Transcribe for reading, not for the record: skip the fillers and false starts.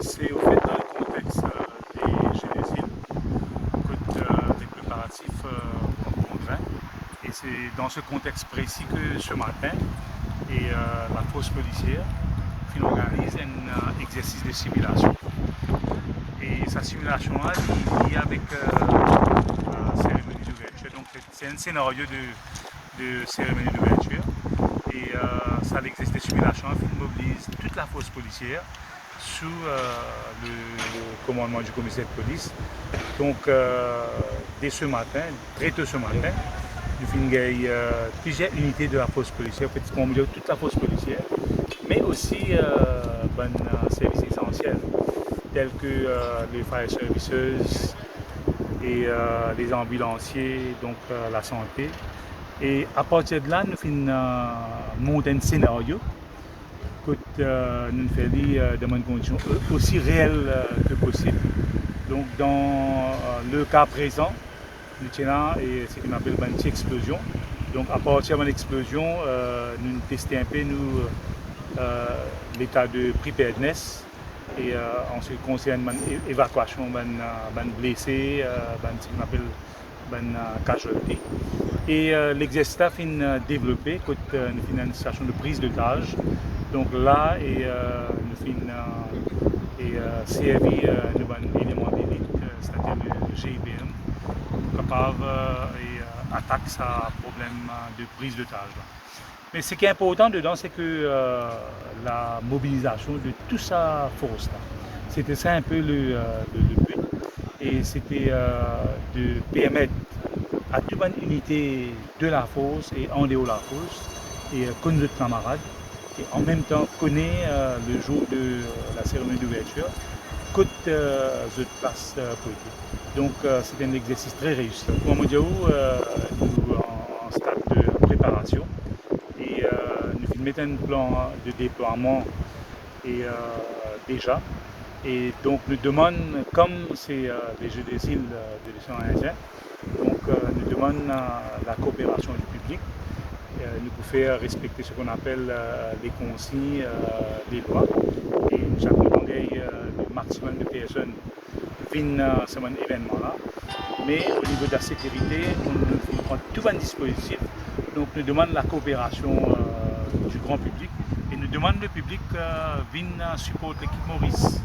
C'est au fait dans le contexte des Jeux des îles que les préparatifs vont grain. Et c'est dans ce contexte précis que ce matin, la force policière organise un exercice de simulation. Et sa simulation là, il y a avec la cérémonie d'ouverture. Donc c'est un scénario de cérémonie d'ouverture. Et ça l'exercice de simulation mobilise toute la force policière sous le commandement du commissaire de police. Donc dès ce matin, très tôt ce matin, nous avons plusieurs unités de la force policière, en fait, toute la force policière, mais aussi des services essentiels tels que les fire services et les ambulanciers, donc la santé. Et à partir de là, nous faisons monter un scénario que nous faisons dans une condition aussi réelle que possible. Donc dans le cas présent, nous tenons et ce qu'on appelle une explosion. Donc à partir de l'explosion, nous testons un peu l'état de preparedness et en ce qui concerne l'évacuation des blessés, ce qu'on appelle une casualty. Et l'exercice a développé quand nous faisons une station de prise d'otage. Donc là, nous faisons servi d'un élément d'élite, c'est-à-dire le GIBM, capable d'attaquer ce problème de prise d'otage. Mais ce qui est important dedans, c'est que la mobilisation de toute sa force, c'était ça un peu le but. Et c'était de permettre à toute une unité de la force et en dehors de la force, et connaître notre camarade, et en même temps connaître le jour de la cérémonie d'ouverture, côte de place politique. Donc c'est un exercice très réussi. Pour moi, nous en stade de préparation et nous mettons un plan de déploiement et, déjà. Et donc nous demandons, comme c'est les Jeux des îles de l'océan Indien, donc nous demandons la coopération du public. Nous pouvons faire respecter ce qu'on appelle les consignes des lois. Et nous avons demandé le maximum de personnes viennent à ce événement-là. Mais au niveau de la sécurité, on prend tout un dispositif. Donc nous demandons la coopération du grand public et nous demandons le public vienne supporter l'équipe Maurice.